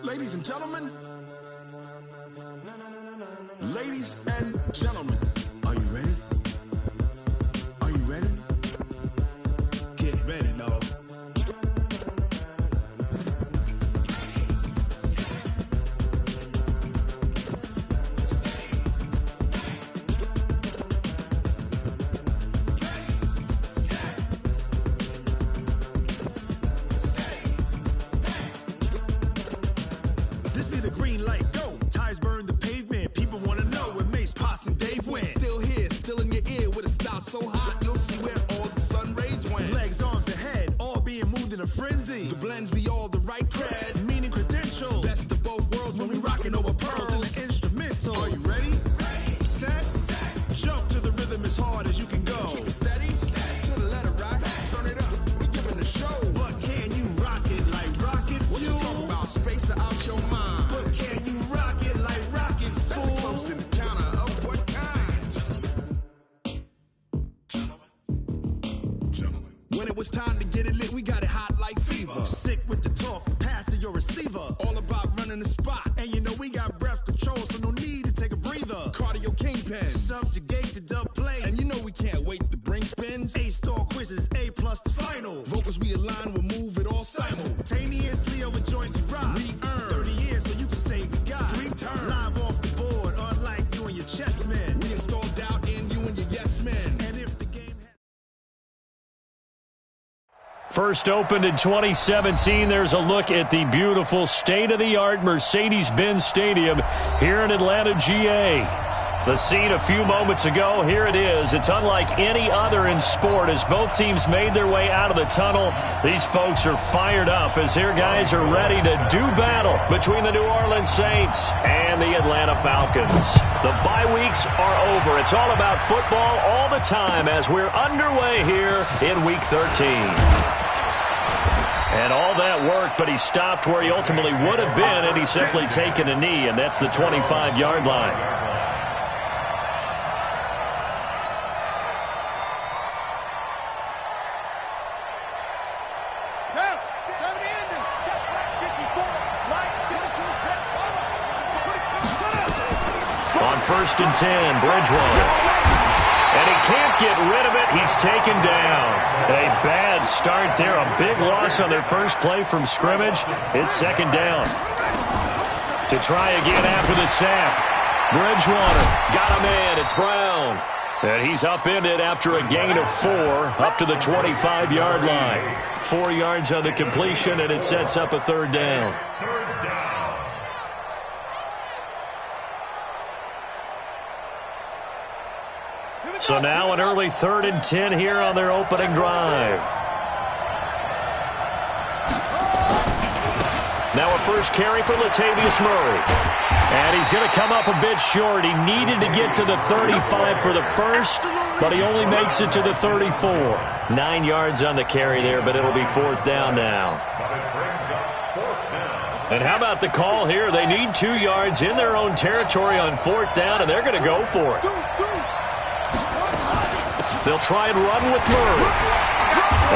Ladies and gentlemen, ladies and gentlemen, are you ready? Are you ready? Get ready, dog. This be the green light, go. Tires burn the pavement. People want to know where Mace, Poss, and Dave went. Still here, still in your ear with a style so hot, you'll see where all the sun rays went. Legs, arms, and head, all being moved in a frenzy. The blends be all the right cred, meaning credentials. Best of both worlds when we rocking over pearls in the instrumental. Are you ready? Ready. Set. Jump to the rhythm as hard as you can go. Keep it steady. To the letter rock. Turn it up. We giving the show. But can you rock it like rocket fuel? What you talking about? Space out your mind. But can you rock it like rockets, fool? That's a close encounter of what kind? Gentlemen. When it was time to get it lit, we got it hot like fever. Sick with the talk, pass to your receiver. All about running the spot. And you know we got breath control, so no need to take a breather. Cardio kingpin, subjugate the dub play. And you know we can't wait to bring spins. A-star quizzes, A+ the final. Vocals we align, we'll move it all simultaneously over joints we rock. We earn 30 years so you can say we got 3 turns. Live off the board, unlike you and your chess men. We install doubt in you and your yes men. And if the game First opened in 2017, there's a look at the beautiful state-of-the-art Mercedes-Benz Stadium here in Atlanta, GA. The scene a few moments ago, here it is. It's unlike any other in sport as both teams made their way out of the tunnel. These folks are fired up as their guys are ready to do battle between the New Orleans Saints and the Atlanta Falcons. The bye weeks are over. It's all about football all the time as we're underway here in Week 13. And all that work, but he stopped where he ultimately would have been had he simply taken a knee, and that's the 25-yard line. On 1st and 10, Bridgewater. And he can't get rid of it. He's taken down. A bad start there. A big loss on their first play from scrimmage. It's 2nd down. To try again after the sack. Bridgewater got him in. It's Brown. And he's upended after a gain of 4 up to the 25-yard line. 4 yards on the completion, and it sets up a 3rd down. So now an early 3rd and 10 here on their opening drive. Now a first carry for Latavius Murray. And he's going to come up a bit short. He needed to get to the 35 for the first, but he only makes it to the 34. 9 yards on the carry there, but it'll be 4th down now. And how about the call here? They need 2 yards in their own territory on 4th down, and they're going to go for it. They'll try and run with Murray.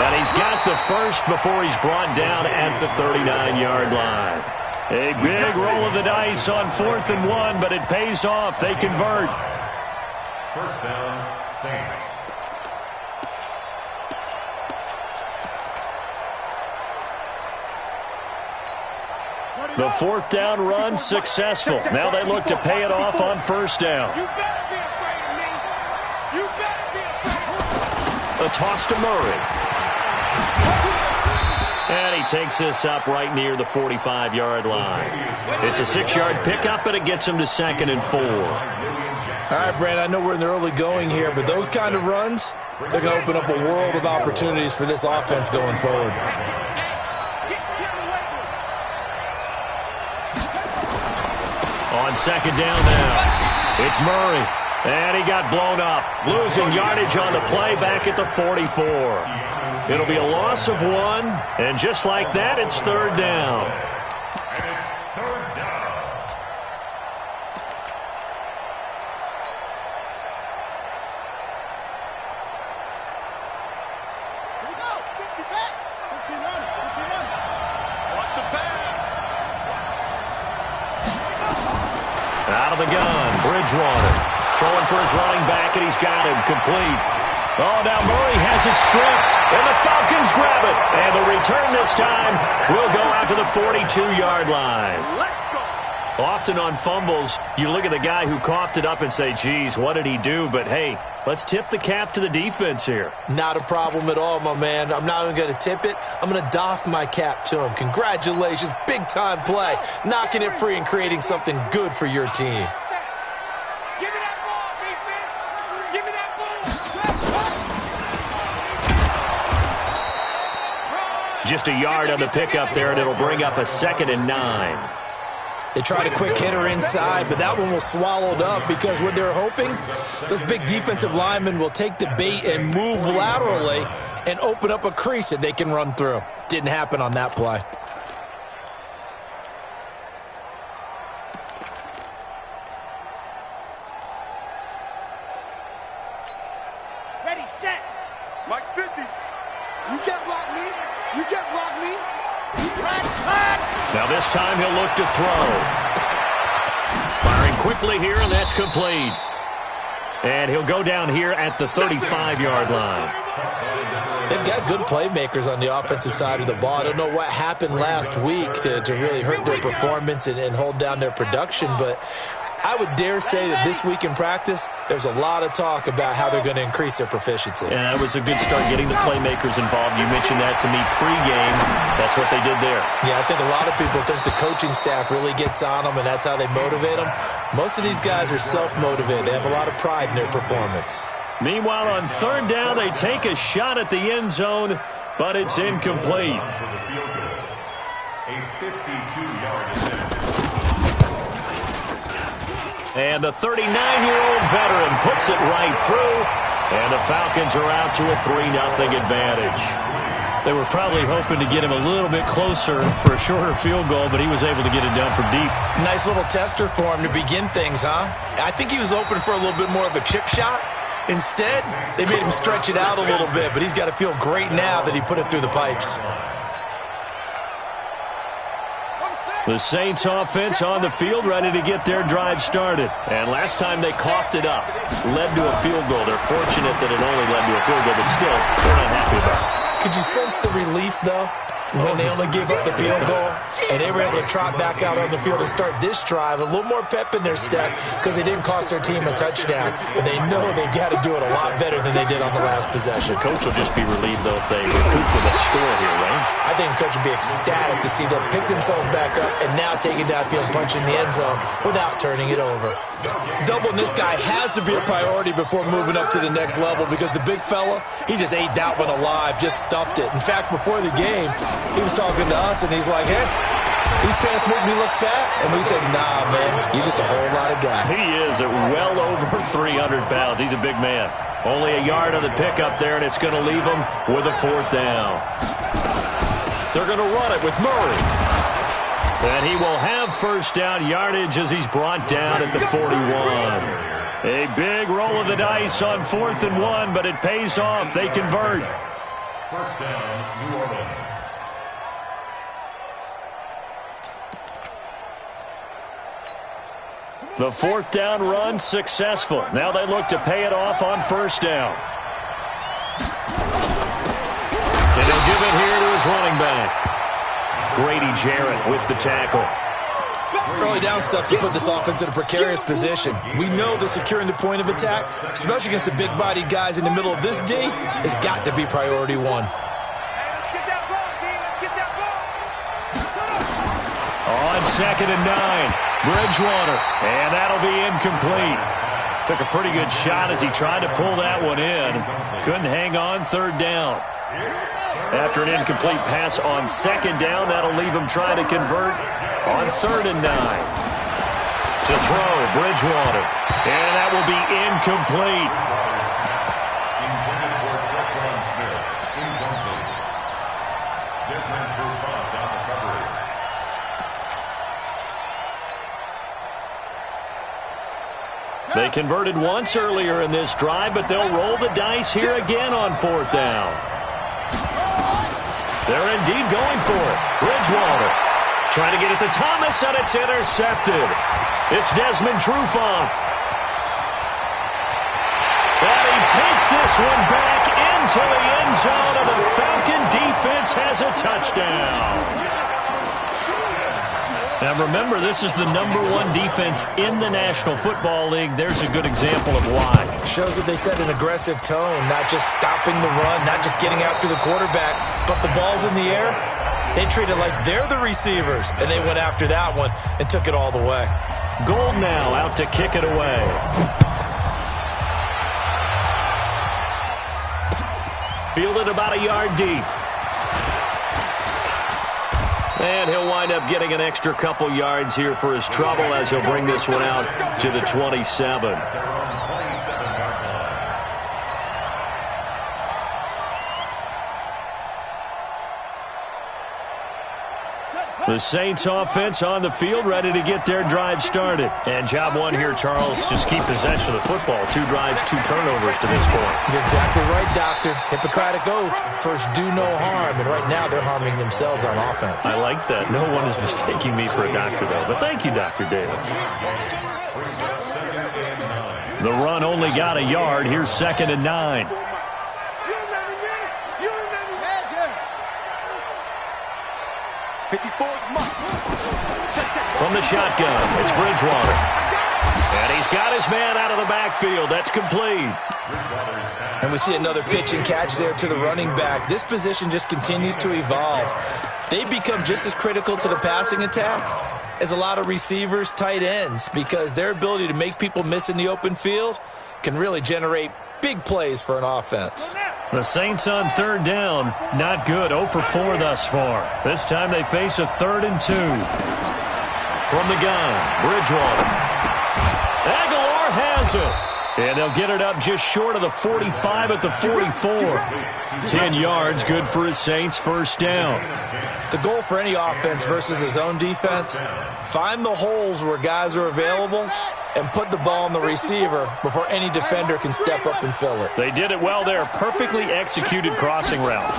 And he's got the first before he's brought down at the 39-yard line. A big roll of the dice on 4th and 1, but it pays off. They convert. 1st down, Saints. The 4th down run successful. Now they look to pay it off on 1st down. A toss to Murray. And he takes this up right near the 45-yard line. It's a 6-yard pickup, and it gets him to 2nd and 4. All right, Brad, I know we're in the early going here, but those kind of runs, they're going to open up a world of opportunities for this offense going forward. On 2nd down now, it's Murray. And he got blown up, losing yardage on the play back at the 44. It'll be a loss of 1, and just like that, it's 3rd down. And it's 3rd down. Here we go. 50 set. out of the gun. Bridgewater throwing for his running back, and he's got him complete. Oh, now Murray has it stripped, and the Falcons grab it. And the return this time will go out to the 42-yard line. Often on fumbles, you look at the guy who coughed it up and say, geez, what did he do? But, hey, let's tip the cap to the defense here. Not a problem at all, my man. I'm not even going to tip it. I'm going to doff my cap to him. Congratulations, big-time play. Knocking it free and creating something good for your team. Give me that ball, defense! Give me that ball! Just a yard on the pickup there, and it'll bring up a 2nd and 9. They tried a quick hitter inside, but that one was swallowed up because what they're hoping, those big defensive linemen will take the bait and move laterally and open up a crease that they can run through. Didn't happen on that play. Ready, set! Mike's 50. You can't block me. You can't block me. Now this time he'll look to throw. Firing quickly here, and that's complete. And he'll go down here at the 35-yard line. They've got good playmakers on the offensive side of the ball. I don't know what happened last week to really hurt their performance and hold down their production, but I would dare say that this week in practice, there's a lot of talk about how they're going to increase their proficiency. And that was a good start, getting the playmakers involved. You mentioned that to me pregame. That's what they did there. Yeah, I think a lot of people think the coaching staff really gets on them, and that's how they motivate them. Most of these guys are self-motivated. They have a lot of pride in their performance. Meanwhile, on 3rd down, they take a shot at the end zone, but it's incomplete. A 52-yard attempt. And the 39-year-old veteran puts it right through, and the Falcons are out to a 3-0 advantage. They were probably hoping to get him a little bit closer for a shorter field goal, but he was able to get it down from deep. Nice little tester for him to begin things, huh? I think he was open for a little bit more of a chip shot. Instead, they made him stretch it out a little bit, but he's got to feel great now that he put it through the pipes. The Saints offense on the field, ready to get their drive started. And last time they coughed it up, led to a field goal. They're fortunate that it only led to a field goal, but still, they're not happy about it. Could you sense the relief, though, when they only gave up the field goal and they were able to trot back out on the field and start this drive? A little more pep in their step because they didn't cost their team a touchdown, but they know they've got to do it a lot better than they did on the last possession. The coach will just be relieved, though, if they recoup with a score here, right? I think the coach would be ecstatic to see them pick themselves back up and now take it downfield, punch in the end zone without turning it over. Doubling this guy has to be a priority before moving up to the next level because the big fella, he just ate that one alive, just stuffed it. In fact, before the game, he was talking to us, and he's like, hey, these pants make me look fat. And we said, nah, man, you're just a whole lot of guy. He is at well over 300 pounds. He's a big man. Only a yard on the pickup there, and it's going to leave him with a 4th down. They're going to run it with Murray. And he will have 1st down yardage as he's brought down at the 41. A big roll of the dice on 4th and 1, but it pays off. They convert. 1st down, New Orleans. The 4th down run successful. Now they look to pay it off on 1st down. And he'll give it here to his running back. Grady Jarrett with the tackle. Early down stuff to put this offense in a precarious position. We know that securing the point of attack, especially against the big-bodied guys in the middle of this D, has got to be priority 1. On 2nd and 9, Bridgewater, and that'll be incomplete. Took a pretty good shot as he tried to pull that one in. Couldn't hang on 3rd down. After an incomplete pass on 2nd down, that'll leave him trying to convert on 3rd and 9. To throw, Bridgewater, and that will be incomplete. Intended for Tre'Quan Smith. Incomplete. Desmond Trufant on the coverage. They converted once earlier in this drive, but they'll roll the dice here again on 4th down. They're indeed going for it. Bridgewater trying to get it to Thomas, and it's intercepted. It's Desmond Trufant. And he takes this one back into the end zone, and the Falcon defense has a touchdown. Now remember, this is the #1 defense in the National Football League. There's a good example of why. Shows that they set an aggressive tone, not just stopping the run, not just getting after the quarterback, but the ball's in the air. They treat it like they're the receivers, and they went after that one and took it all the way. Gold now out to kick it away. Fielded about a yard deep. And he'll wind up getting an extra couple yards here for his trouble as he'll bring this one out to the 27. The Saints offense on the field, ready to get their drive started. And job one here, Charles, just keep possession of the football. 2 drives, 2 turnovers to this point. You're exactly right, Doctor. Hippocratic oath. First, do no harm. And right now, they're harming themselves on offense. I like that. No one is mistaking me for a doctor, though. But thank you, Dr. Davis. The run only got a yard. Here's 2nd and 9. From the shotgun, it's Bridgewater. And he's got his man out of the backfield. That's complete. And we see another pitch and catch there to the running back. This position just continues to evolve. They become just as critical to the passing attack as a lot of receivers, tight ends, because their ability to make people miss in the open field can really generate big plays for an offense. The Saints on 3rd down. Not good. 0 for 4 thus far. This time they face a 3rd and 2. From the gun, Bridgewater. Aguilar has it. And they'll get it up just short of the 45 at the 44. 10 yards, good for his Saints, 1st down. The goal for any offense versus a zone defense, find the holes where guys are available and put the ball on the receiver before any defender can step up and fill it. They did it well there. Perfectly executed crossing route.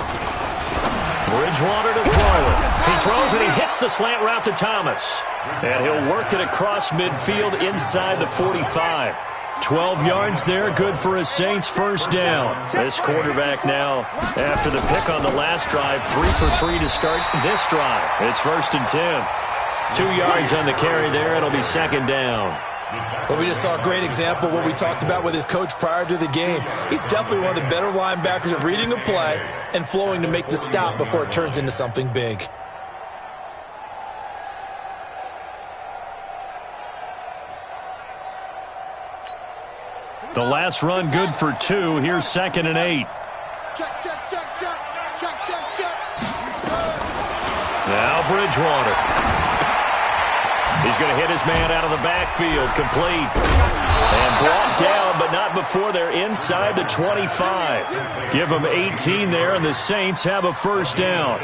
Bridgewater to throw it. He throws and he hits the slant route to Thomas. And he'll work it across midfield inside the 45. 12 yards there, good for his Saints, 1st down. This quarterback now, after the pick on the last drive, 3 for 3 to start this drive. It's 1st and 10. 2 yards on the carry there. It'll be 2nd down. Well, we just saw a great example of what we talked about with his coach prior to the game. He's definitely one of the better linebackers at reading a play and flowing to make the stop before it turns into something big. The last run good for 2. Here's 2nd and 8. Check, check, check, check, check, check, check. Now Bridgewater. He's going to hit his man out of the backfield. Complete. And brought down, but not before they're inside the 25. Give them 18 there, and the Saints have a 1st down.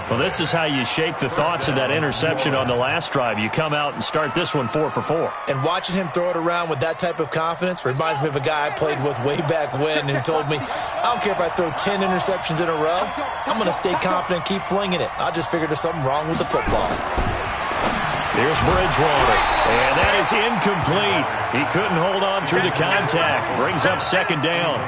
Well, this is how you shake the thoughts of that interception on the last drive. You come out and start this one 4 for 4. And watching him throw it around with that type of confidence reminds me of a guy I played with way back when who told me, I don't care if I throw 10 interceptions in a row. I'm going to stay confident, keep flinging it. I just figured there's something wrong with the football. Here's Bridgewater, and that is incomplete. He couldn't hold on through the contact. Brings up 2nd down.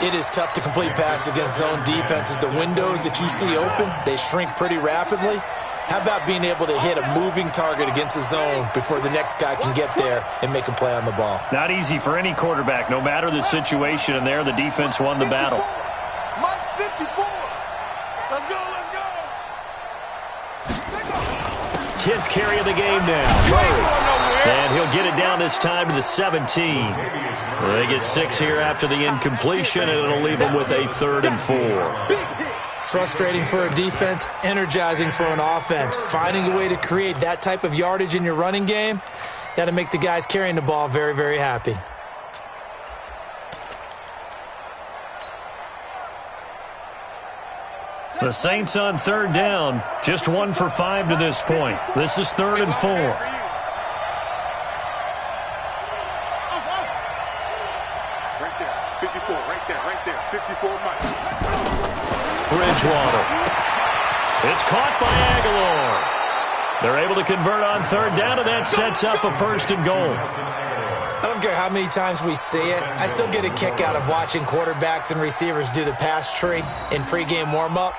It is tough to complete passes against zone defenses. The windows that you see open, they shrink pretty rapidly. How about being able to hit a moving target against a zone before the next guy can get there and make a play on the ball? Not easy for any quarterback, no matter the situation, and there the defense won the battle. Mike 54. Let's go, let's go. 10th carry of the game now. Murray. And he'll get it down this time to the 17. They get 6 here after the incompletion, and it'll leave them with a 3rd and 4. Frustrating for a defense, energizing for an offense. Finding a way to create that type of yardage in your running game, that'll make the guys carrying the ball very, very happy. The Saints on 3rd down, just 1 for 5 to this point. This is 3rd and 4. Right there, 54, right there, 54 Mike. Bridgewater. It's caught by Aguilar. They're able to convert on third down, and that sets up a 1st and goal. I don't care how many times we see it. I still get a kick out of watching quarterbacks and receivers do the pass tree in pregame warm-up.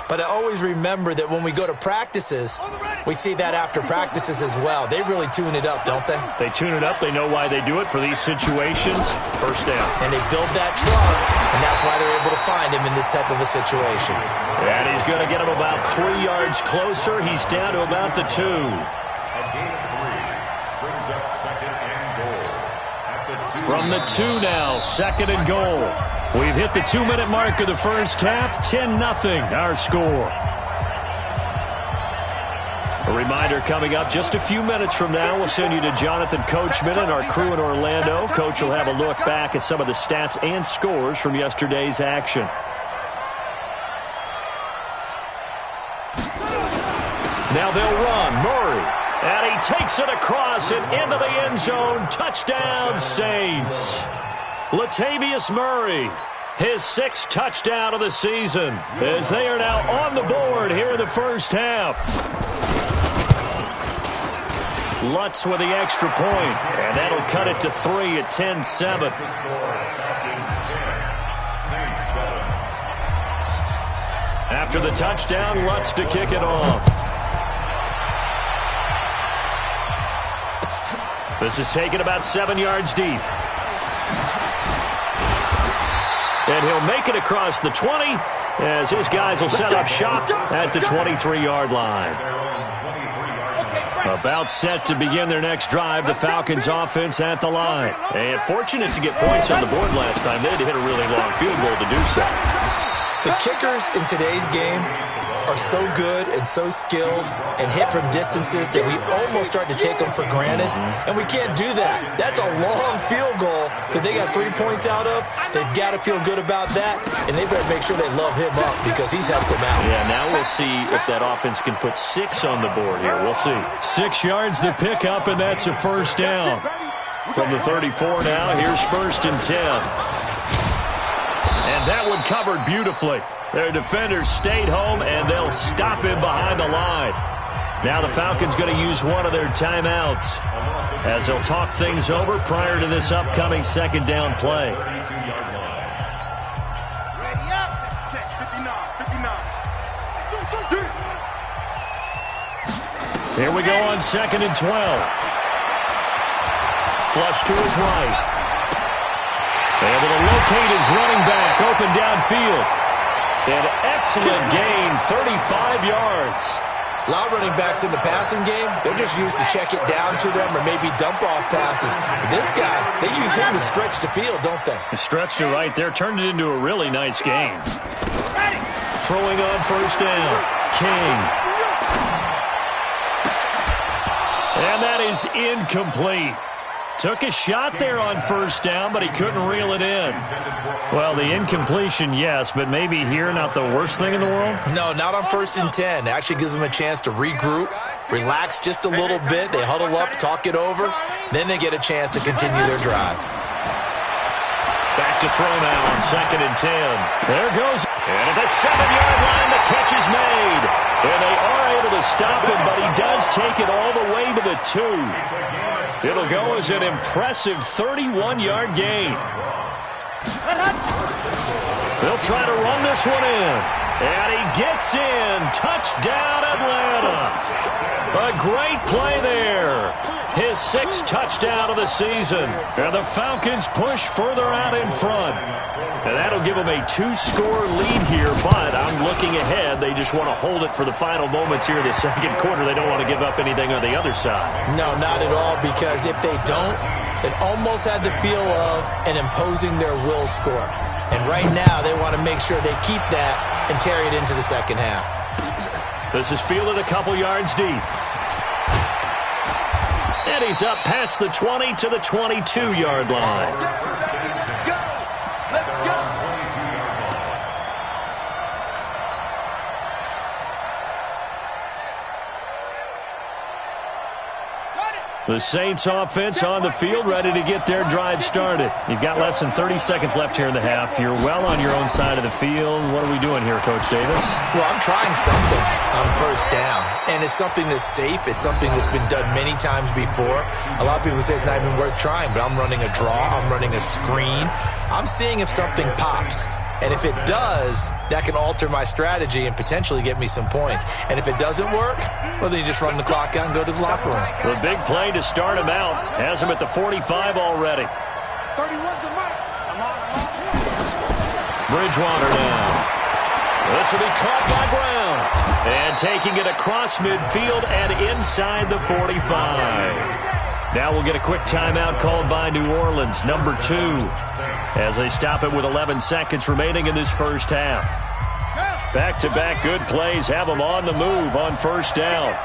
But I always remember that when we go to practices, we see that after practices as well. They really tune it up, don't they? They tune it up. They know why they do it for these situations. 1st down. And they build that trust, and that's why they're able to find him in this type of a situation. And he's going to get him about 3 yards closer. He's down to about the 2. A gain of 3 brings up 2nd and goal. At the 2. From the 2 now, 2nd and goal. We've hit the 2-minute mark of the first half. 10-0 our score. A reminder coming up just a few minutes from now. We'll send you to Jonathan Coachman and our crew in Orlando. Coach will have a look back at some of the stats and scores from yesterday's action. Now they'll run. Murray. And he takes it across and into the end zone. Touchdown, Saints. Latavius Murray, his 6th touchdown of the season, as they are now on the board here in the first half. Lutz with the extra point, and that'll cut it to 3 at 10-7. After the touchdown, Lutz to kick it off. This is taken about 7 yards deep. And he'll make it across the 20 as his guys will set up shop at the 23-yard line. About set to begin their next drive, the Falcons offense at the line. And fortunate to get points on the board last time. They had to hit a really long field goal to do so. The kickers in today's game are so good and so skilled and hit from distances that we almost start to take them for granted, and we can't do that. That's a long field goal that they got 3 points out of. They've got to feel good about that, and they better make sure they love him up because he's helped them out. Yeah, now we'll see if that offense can put 6 on the board here. We'll see. 6 yards the pickup, and that's a 1st down. From the 34 now, here's 1st and 10. And that one covered beautifully. Their defenders stayed home, and they'll stop him behind the line. Now the Falcons going to use one of their timeouts as they'll talk things over prior to this upcoming 2nd down play. Ready up. Check 59. Here we go on 2nd and 12. Flush to his right. Able to locate his running back open downfield. An excellent gain, 35 yards. A lot of running backs in the passing game, they're just used to check it down to them or maybe dump off passes. But this guy, they use him to stretch the field, don't they? Stretched it right there, turned it into a really nice game. Throwing on 1st down, King. And that is incomplete. Took a shot there on 1st down, but he couldn't reel it in. Well, the incompletion, yes, but maybe here not the worst thing in the world? No, not on 1st and 10. It actually gives them a chance to regroup, relax just a little bit. They huddle up, talk it over. Then they get a chance to continue their drive. Back to throw now on 2nd and 10. There goes. And at the 7-yard line, the catch is made. And they are able to stop him, but he does take it all the way to the 2. It'll go as an impressive 31-yard gain. They'll try to run this one in. And he gets in. Touchdown, Atlanta. A great play there. His 6th touchdown of the season. And the Falcons push further out in front. And that'll give them a 2-score lead here, but I'm looking ahead. They just want to hold it for the final moments here in the 2nd quarter. They don't want to give up anything on the other side. No, not at all, because if they don't, it almost had the feel of an imposing their will score. And right now, they want to make sure they keep that and carry it into the 2nd half. This is fielded a couple yards deep. And he's up past the 20 to the 22-yard line. The Saints offense on the field, ready to get their drive started. You've got less than 30 seconds left here in the half. You're well on your own side of the field. What are we doing here, Coach Davis? Well, I'm trying something on first down, and it's something that's safe. It's something that's been done many times before. A lot of people say it's not even worth trying, but I'm running a draw. I'm running a screen. I'm seeing if something pops. And if it does, that can alter my strategy and potentially get me some points. And if it doesn't work, well, then you just run the clock out and go to the locker room. The big play to start him out has him at the 45 already. 31's the mark. Bridgewater now. This will be caught by Brown. And taking it across midfield and inside the 45. Now we'll get a quick timeout called by New Orleans, number 2, as they stop it with 11 seconds remaining in this first half. Back-to-back good plays have them on the move on first down.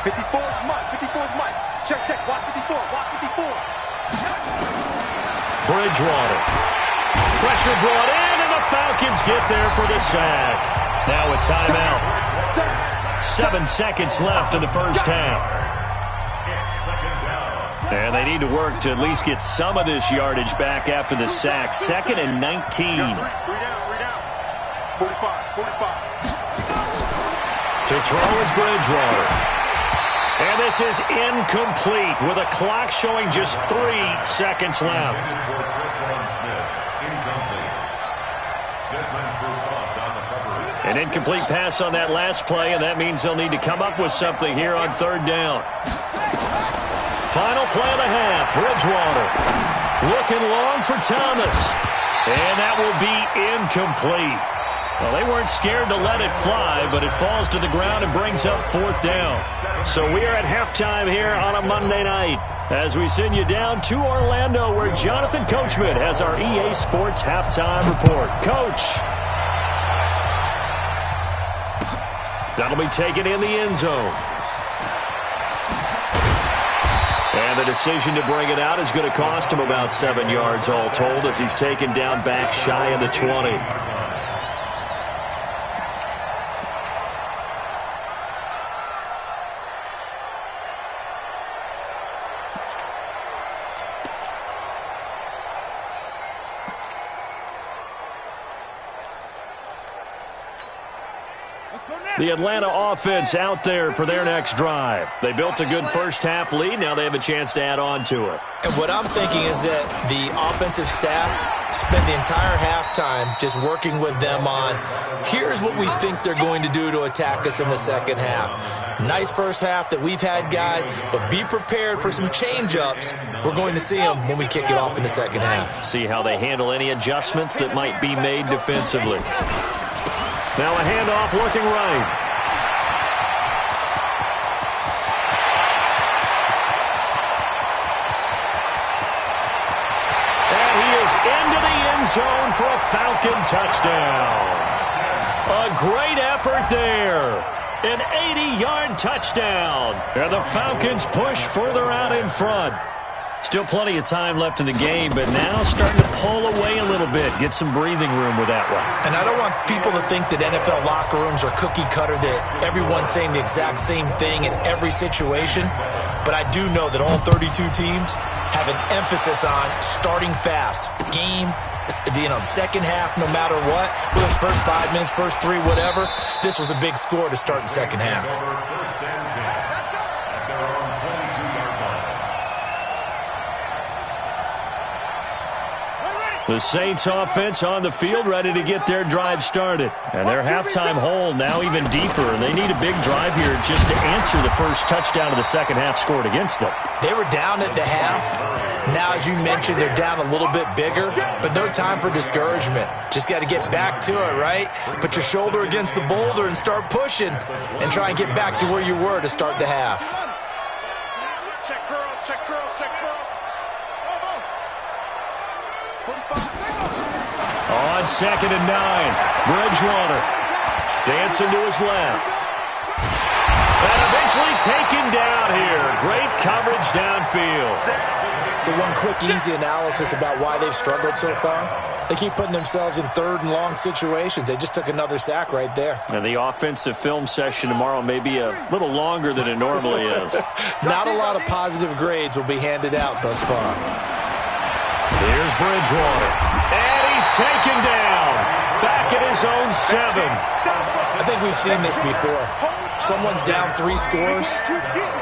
54 is Mike. 54 is Mike. Check, check. Watch 54. Watch 54. Bridgewater. Pressure brought in, and the Falcons get there for the sack. Now a timeout. 7 seconds left in the first half. And they need to work to at least get some of this yardage back after the sack. 2nd and 19. 3 down. 45. To throw is Bridgewater. And this is incomplete with a clock showing just 3 seconds left. An incomplete pass on that last play, and that means they'll need to come up with something here on third down. Final play of the half, Bridgewater looking long for Thomas, and that will be incomplete. Well, they weren't scared to let it fly, but it falls to the ground and brings up 4th down. So we are at halftime here on a Monday night as we send you down to Orlando, where Jonathan Coachman has our EA Sports halftime report. Coach. That'll be taken in the end zone. And the decision to bring it out is going to cost him about 7 yards all told, as he's taken down back shy of the 20. The Atlanta offense out there for their next drive. They built a good first-half lead. Now they have a chance to add on to it. And what I'm thinking is that the offensive staff spent the entire halftime just working with them on, here's what we think they're going to do to attack us in the second half. Nice first half that we've had, guys, but be prepared for some change-ups. We're going to see them when we kick it off in the second half. See how they handle any adjustments that might be made defensively. Now a handoff looking right. And he is into the end zone for a Falcon touchdown. A great effort there. An 80-yard touchdown. And the Falcons push further out in front. Still plenty of time left in the game, but now starting to pull away a little bit, get some breathing room with that one. And I don't want people to think that NFL locker rooms are cookie cutter, that everyone's saying the exact same thing in every situation. But I do know that all 32 teams have an emphasis on starting fast. Game, the second half, no matter what, whether it's first 5 minutes, first 3, whatever, this was a big score to start the second half. The Saints offense on the field ready to get their drive started. And their halftime hole now even deeper. And they need a big drive here just to answer the first touchdown of the second half scored against them. They were down at the half. Now, as you mentioned, they're down a little bit bigger, but no time for discouragement. Just got to get back to it, right? Put your shoulder against the boulder and start pushing and try and get back to where you were to start the half. Check curls, check curls, check curls. On 2nd and 9, Bridgewater dancing to his left. And a big Savagely taken down here. Great coverage downfield. So one quick, easy analysis about why they've struggled so far. They keep putting themselves in third and long situations. They just took another sack right there. And the offensive film session tomorrow may be a little longer than it normally is. Not a lot of positive grades will be handed out thus far. Here's Bridgewater. And he's taken down. Back at his own 7. I think we've seen this before. Someone's down 3 scores.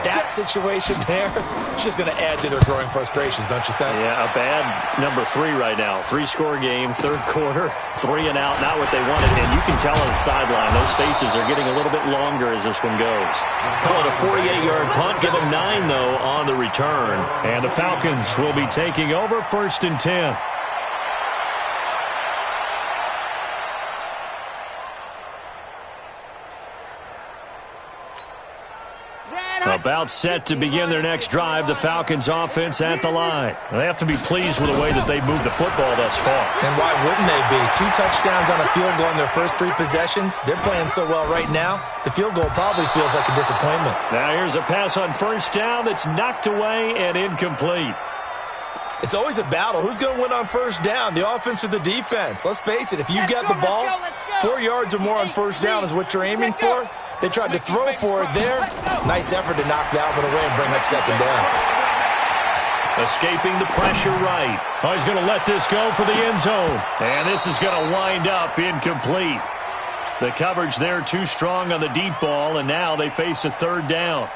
That situation there is just going to add to their growing frustrations, don't you think? Yeah, a bad number 3 right now. 3-score game, third quarter, 3 and out, not what they wanted. And you can tell on the sideline, those faces are getting a little bit longer as this one goes. Call it a 48-yard punt. Give them 9, though, on the return. And the Falcons will be taking over 1st and 10. About set to begin their next drive, the Falcons offense at the line. They have to be pleased with the way that they've moved the football thus far. And why wouldn't they be? 2 touchdowns on a field goal in their first 3 possessions. They're playing so well right now, the field goal probably feels like a disappointment. Now here's a pass on 1st down that's knocked away and incomplete. It's always a battle. Who's going to win on 1st down, the offense or the defense? Let's face it, if you've got the ball, 4 yards or more on 1st down is what you're aiming for. They tried to throw for it there. Nice effort to knock that one away and bring up 2nd down. Escaping the pressure right. Oh, he's going to let this go for the end zone. And this is going to wind up incomplete. The coverage there too strong on the deep ball, and now they face a 3rd down.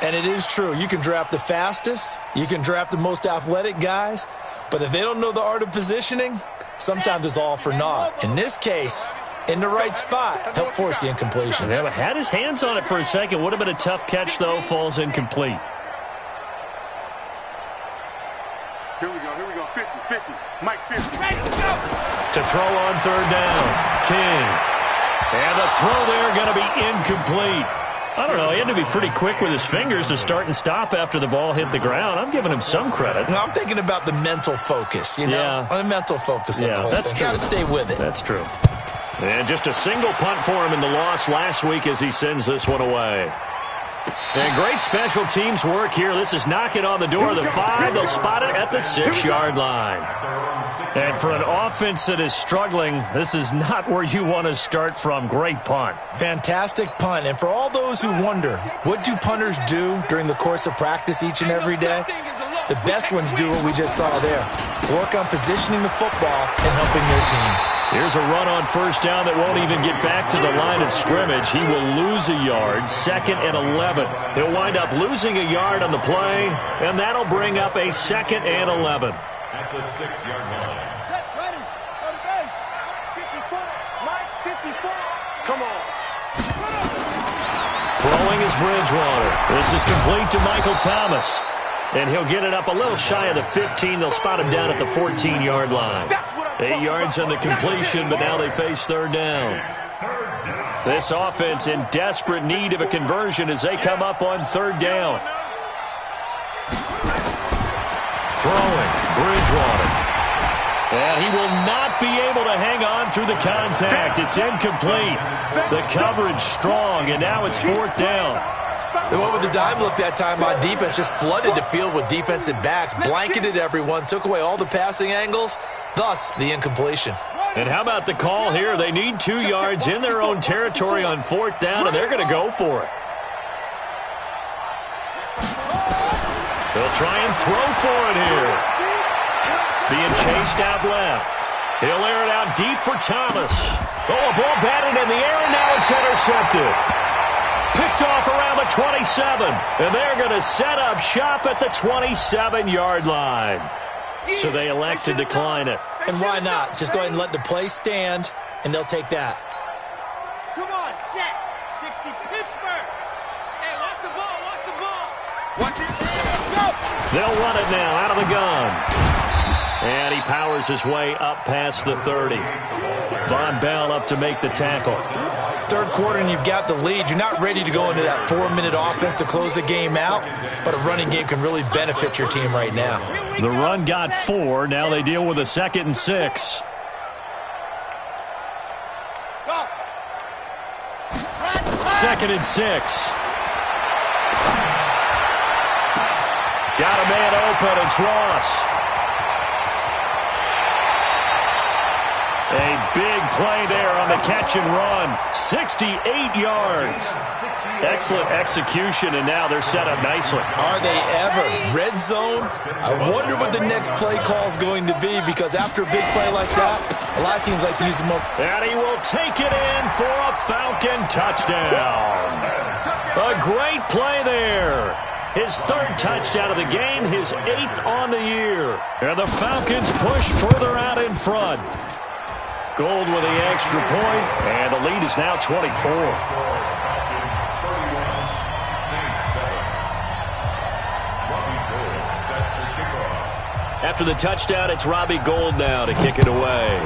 And it is true. You can draft the fastest. You can draft the most athletic guys. But if they don't know the art of positioning, sometimes it's all for naught. In this case, in the right spot, help force the incompletion. Yeah, had his hands on it for a second. Would have been a tough catch, though. Falls incomplete. Here we go. 50. Mike 50. To throw on 3rd down. King. And the throw there going to be incomplete. I don't know. He had to be pretty quick with his fingers to start and stop after the ball hit the ground. I'm giving him some credit. No, I'm thinking about the mental focus, you know? Yeah. The mental focus. Yeah, that's true. Got to stay with it. That's true. And just a single punt for him in the loss last week as he sends this one away. And great special teams work here. This is knocking on the door of the 5. They'll spot it at the 6-yard line. And for an offense that is struggling, this is not where you want to start from. Great punt. Fantastic punt. And for all those who wonder, what do punters do during the course of practice each and every day? The best ones do what we just saw there. Work on positioning the football and helping their team. Here's a run on 1st down that won't even get back to the line of scrimmage. He will lose a yard, 2nd and 11. He'll wind up losing a yard on the play, and that'll bring up a 2nd and 11. At the 6-yard line. Set, ready. Go to base. 54. Mike 54. Come on. Throwing is Bridgewater. This is complete to Michael Thomas. And he'll get it up a little shy of the 15. They'll spot him down at the 14-yard line. 8 yards on the completion, but now they face 3rd down. This offense in desperate need of a conversion as they come up on 3rd down. Throwing, Bridgewater. And he will not be able to hang on through the contact. It's incomplete. The coverage strong, and now it's 4th down. They went with the dime look that time on defense, just flooded the field with defensive backs, blanketed everyone, took away all the passing angles, thus the incompletion. And how about the call here? They need 2 yards in their own territory on 4th down, and they're going to go for it. They'll try and throw for it here. Being chased out left. He'll air it out deep for Thomas. Oh, a ball batted in the air, and now it's intercepted. Picked off around the 27, and they're going to set up shop at the 27-yard line. So they elect to decline it. And why not? Just go ahead and let the play stand, and they'll take that. Come on, set. 60 Pittsburgh. Hey, watch the ball, watch the ball. Watch it. Go. They'll run it now out of the gun. And he powers his way up past the 30. Von Bell up to make the tackle. 3rd quarter and you've got the lead. You're not ready to go into that 4-minute offense to close the game out, but a running game can really benefit your team right now. The run got 4. Now they deal with a 2nd and 6. Go. 2nd and 6. Got a man open. It's Ross. A big play there on the catch and run. 68 yards. Excellent execution, and now they're set up nicely. Are they ever? Red zone? I wonder what the next play call is going to be, because after a big play like that, a lot of teams like to use them more. And he will take it in for a Falcon touchdown. A great play there. His third touchdown of the game, his 8th on the year. And the Falcons push further out in front. Gold with the extra point, and the lead is now 24. After the touchdown, it's Robbie Gould now to kick it away.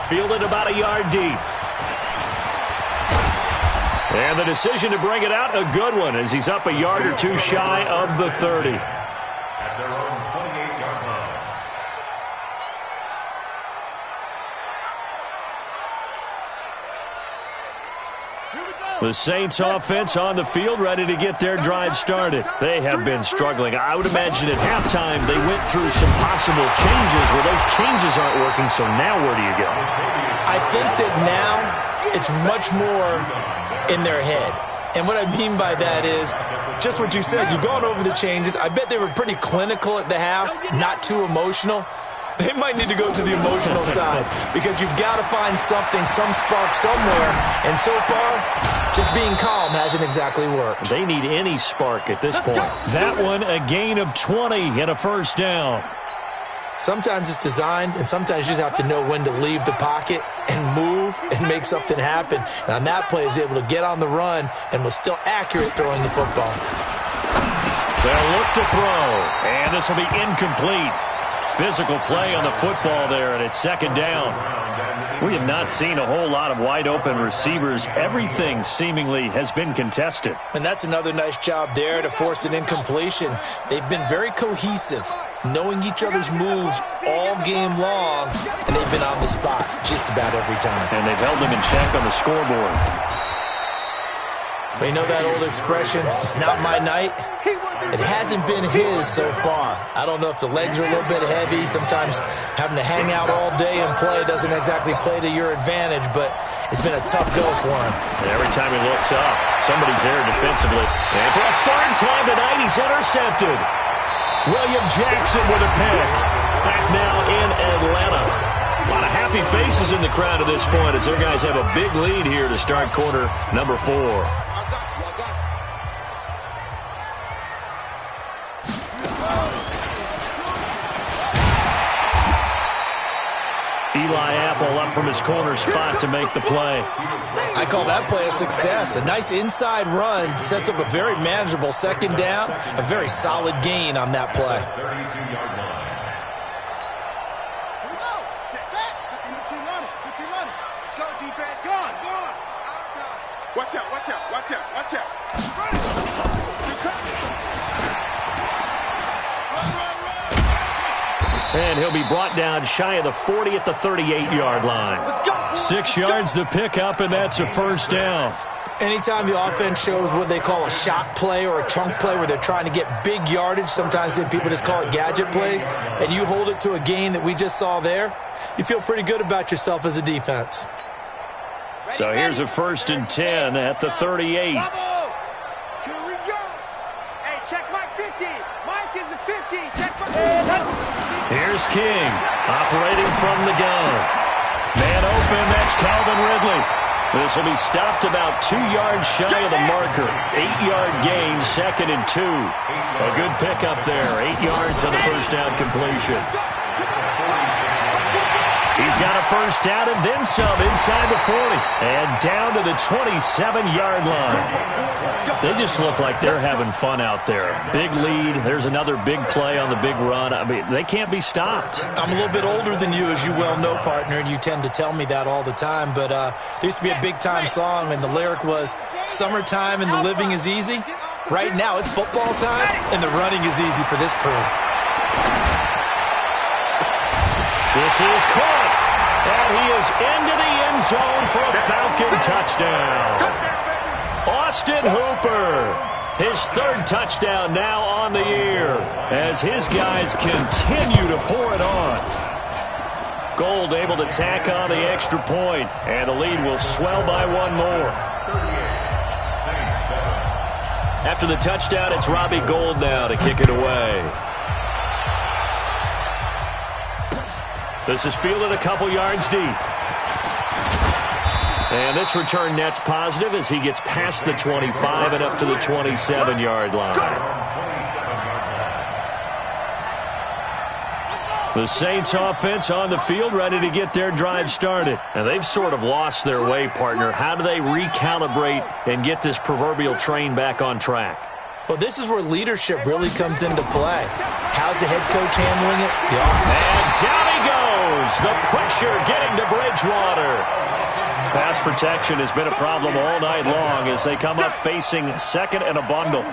Fielded about a yard deep. And the decision to bring it out, a good one, as he's up a yard or two shy of the 30. At their own 28-yard line. The Saints offense on the field, ready to get their drive started. They have been struggling. I would imagine at halftime they went through some possible changes where those changes aren't working, so now where do you go? I think that now it's much more in their head. And what I mean by that is just what you said. You've gone over the changes. I bet they were pretty clinical at the half, not too emotional. They might need to go to the emotional side, because you've got to find something, some spark somewhere. And so far, just being calm hasn't exactly worked. They need any spark at this point. That one, a gain of 20 and a first down. Sometimes it's designed, and sometimes you just have to know when to leave the pocket and move and make something happen. And on that play, he was able to get on the run and was still accurate throwing the football. They'll look to throw, and this will be incomplete. Physical play on the football there, and it's second down. We have not seen a whole lot of wide-open receivers. Everything seemingly has been contested. And that's another nice job there to force an incompletion. They've been very cohesive, knowing each other's moves all game long, and they've been on the spot just about every time. And they've held them in check on the scoreboard. But you know that old expression, it's not my night? It hasn't been his so far. I don't know if the legs are a little bit heavy. Sometimes having to hang out all day and play doesn't exactly play to your advantage, but it's been a tough go for him. And every time he looks up, somebody's there defensively. And for a third time tonight, he's intercepted. William Jackson with a pick. Back now in Atlanta. A lot of happy faces in the crowd at this point as their guys have a big lead here to start quarter number 4. Eli Apple up from his corner spot to make the play. I call that play a success. A nice inside run sets up a very manageable second down. A very solid gain on that play. Let's go, defense. Go on. Watch out. And he'll be brought down shy of the 40 at the 38-yard line. 6 yards the pickup, and that's a first down. Anytime the offense shows what they call a shot play or a chunk play where they're trying to get big yardage, sometimes people just call it gadget plays, and you hold it to a gain that we just saw there, you feel pretty good about yourself as a defense. So here's a 1st and 10 at the 38. Here we go. Hey, check Mike 50. Mike is a 50. Check Mike. Here's King, operating from the gun. Man open, that's Calvin Ridley. This will be stopped about 2 yards shy of the marker. 8-yard gain, 2nd and 2. A good pickup there, 8 yards on the first down completion. He's got a first down and then some inside the 40. And down to the 27-yard line. They just look like they're having fun out there. Big lead. There's another big play on the big run. I mean, they can't be stopped. I'm a little bit older than you, as you well know, partner, and you tend to tell me that all the time. But there used to be a big-time song, and the lyric was, "Summertime and the living is easy." Right now, it's football time, and the running is easy for this crew. This is caught, and he is into the end zone for a Falcon touchdown. Austin Hooper His third touchdown now on the year as his guys continue to pour it on. Gold able to tack on the extra point, and the lead will swell by one more. After the touchdown, it's Robbie Gould now to kick it away. This is fielded a couple yards deep. And this return net's positive as he gets past the 25 and up to the 27-yard line. The Saints offense on the field ready to get their drive started. And they've sort of lost their way, partner. How do they recalibrate and get this proverbial train back on track? Well, this is where leadership really comes into play. How's the head coach handling it? And down he goes. The pressure getting to Bridgewater. Pass protection has been a problem all night long as they come up facing second and a bundle.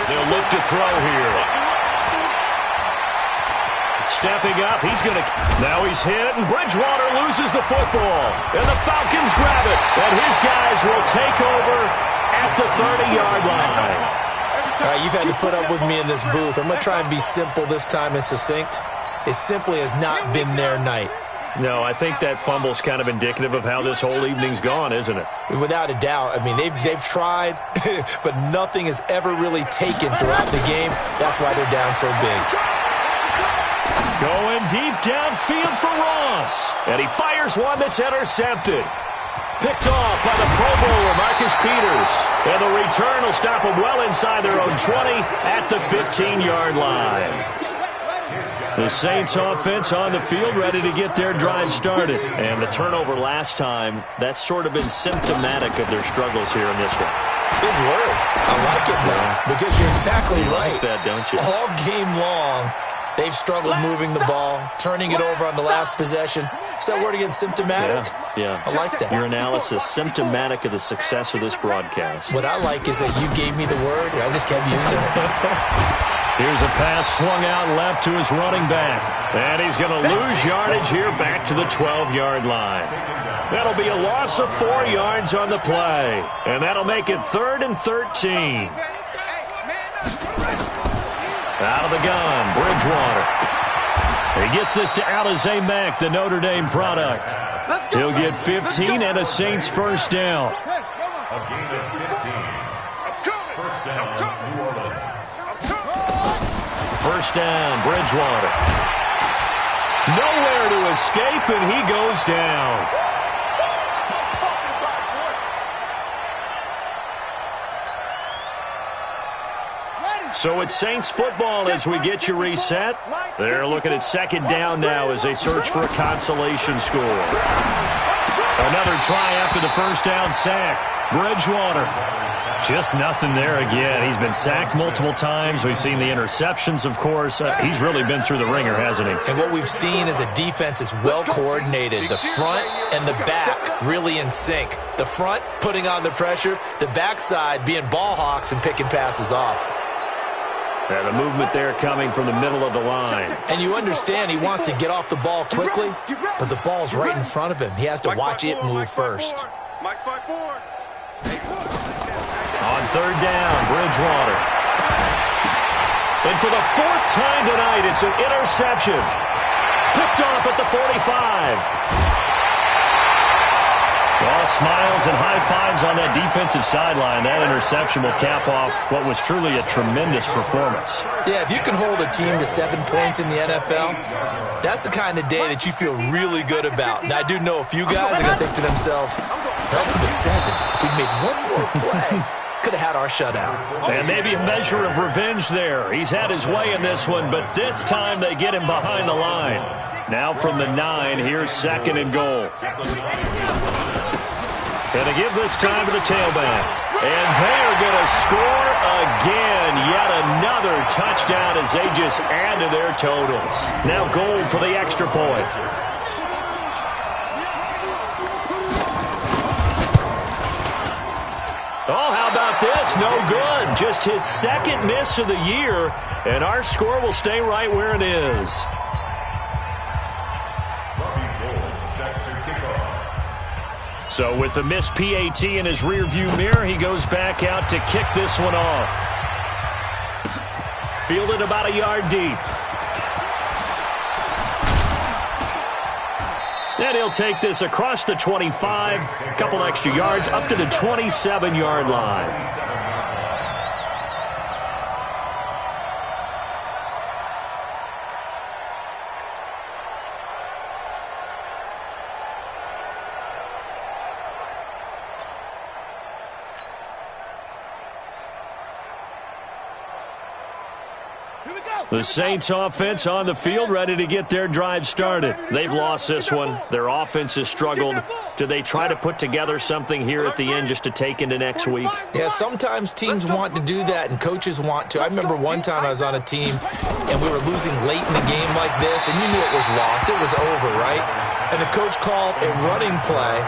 They'll look to throw here. Stepping up, he's going to... Now he's hit, and Bridgewater loses the football. And the Falcons grab it. And his guys will take over at the 30-yard line. All right, you've had to put up with me in this booth. I'm going to try and be simple this time and succinct. It simply has not been their night. No, I think that fumble's kind of indicative of how this whole evening's gone, isn't it? Without a doubt. I mean, they've tried, but nothing has ever really taken throughout the game. That's why they're down so big. Going deep downfield for Ross. And he fires one that's intercepted. Picked off by the Pro Bowler, Marcus Peters. And the return will stop them well inside their own 20 at the 15-yard line. The Saints offense on the field ready to get their drive started. And the turnover last time, that's sort of been symptomatic of their struggles here in this one. Big word. I like it, though, because you're exactly right. You like that, don't you? All game long, they've struggled moving the ball, turning it over on the last possession. Is that word again, symptomatic? Yeah. I like that. Your analysis, symptomatic of the success of this broadcast. What I like is that you gave me the word, and I just kept using it. Here's a pass swung out left to his running back. And he's going to lose yardage here back to the 12-yard line. That'll be a loss of 4 yards on the play. And that'll make it 3rd and 13. Out of the gun, Bridgewater. He gets this to Alizé Mack, the Notre Dame product. He'll get 15 and a Saints first down. A gain of 15. First down, New Orleans. First down, Bridgewater. Nowhere to escape, and he goes down. So it's Saints football as we get you reset. They're looking at second down now as they search for a consolation score. Another try after the first down sack. Bridgewater. Just nothing there again. He's been sacked multiple times. We've seen the interceptions, of course. He's really been through the ringer, hasn't he? And what we've seen is a defense that's well coordinated. The front and the back really in sync. The front putting on the pressure. The backside being ball hawks and picking passes off. And the movement there coming from the middle of the line. And you understand he wants to get off the ball quickly, but the ball's right in front of him. He has to watch it move first. On third down, Bridgewater. And for the 4th time tonight, it's an interception. Picked off at the 45. All smiles and high fives on that defensive sideline. That interception will cap off what was truly a tremendous performance. Yeah, if you can hold a team to 7 points in the NFL, that's the kind of day that you feel really good about. Now, I do know a few guys are going to think to themselves, help him to 7. If we made one more play, could have had our shutout. And maybe a measure of revenge there. He's had his way in this one, but this time they get him behind the line. Now from the 9, here's second and goal. And to give this time to the tailback. And they are going to score again. Yet another touchdown as they just add to their totals. Now Gold for the extra point. Oh, how about this? No good. Just his 2nd miss of the year. And our score will stay right where it is. So with the missed PAT in his rearview mirror, he goes back out to kick this one off. Fielded about a yard deep. And he'll take this across the 25, a couple extra yards, up to the 27-yard line. The Saints offense on the field, ready to get their drive started. They've lost this one. Their offense has struggled. Do they try to put together something here at the end just to take into next week? Yeah, sometimes teams want to do that and coaches want to. I remember one time I was on a team and we were losing late in the game like this, and you knew it was lost. It was over, right? And the coach called a running play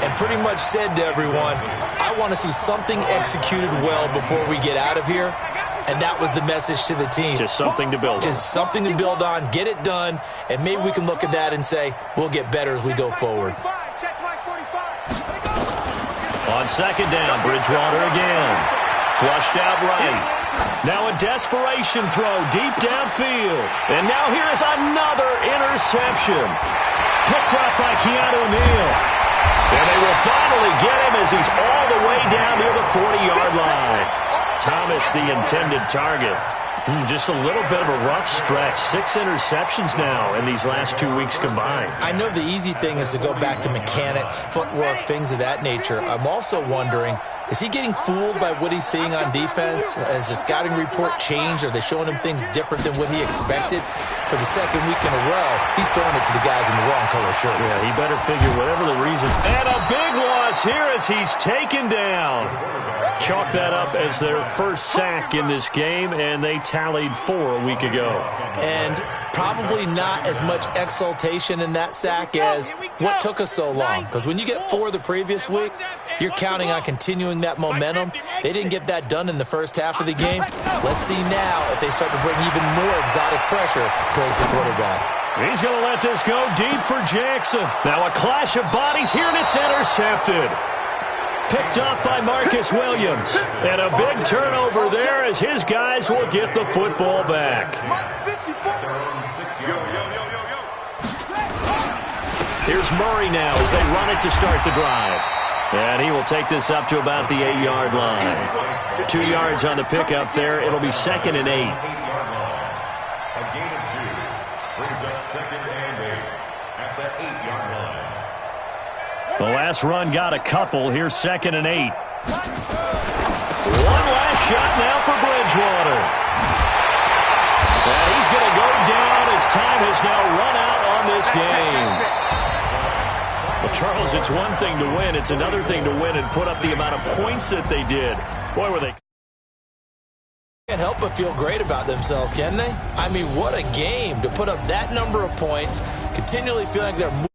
and pretty much said to everyone, I want to see something executed well before we get out of here. And that was the message to the team. Just something to build on. Just something to build on, get it done, and maybe we can look at that and say, we'll get better as we go forward. On second down, Bridgewater again. Flushed out right. Now a desperation throw deep downfield. And now here's another interception. Picked up by Keanu Neal. And they will finally get him as he's all the way down near the 40-yard line. Thomas, the intended target. Just a little bit of a rough stretch. 6 interceptions now in these last 2 weeks combined. I know the easy thing is to go back to mechanics, footwork, things of that nature. I'm also wondering, is he getting fooled by what he's seeing on defense? Has the scouting report changed? Are they showing him things different than what he expected? For the second week in a row, he's throwing it to the guys in the wrong color shirts. Yeah, he better figure whatever the reason. And a big loss here as he's taken down. Chalk that up as their first sack in this game, and they tallied 4 a week ago. And probably not as much exultation in that sack as what took us so long. Because when you get 4 the previous week, you're counting on continuing that momentum. They didn't get that done in the first half of the game. Let's see now if they start to bring even more exotic pressure towards the quarterback. He's going to let this go deep for Jackson. Now a clash of bodies here, and it's intercepted. Picked up by Marcus Williams. And a big turnover there as his guys will get the football back. Here's Murray now as they run it to start the drive. And he will take this up to about the 8-yard line. 2 yards on the pickup there. It'll be 2nd and 8. A gain of 2 brings up 2nd and 8 at the 8-yard line. The last run got a couple. Here's 2nd and 8. One last shot now for Bridgewater. And he's going to go down as time has now run out on this game. Well, Charles, it's one thing to win. It's another thing to win and put up the amount of points that they did. Boy, were they... Can't help but feel great about themselves, can they? I mean, what a game to put up that number of points, continually feeling like they're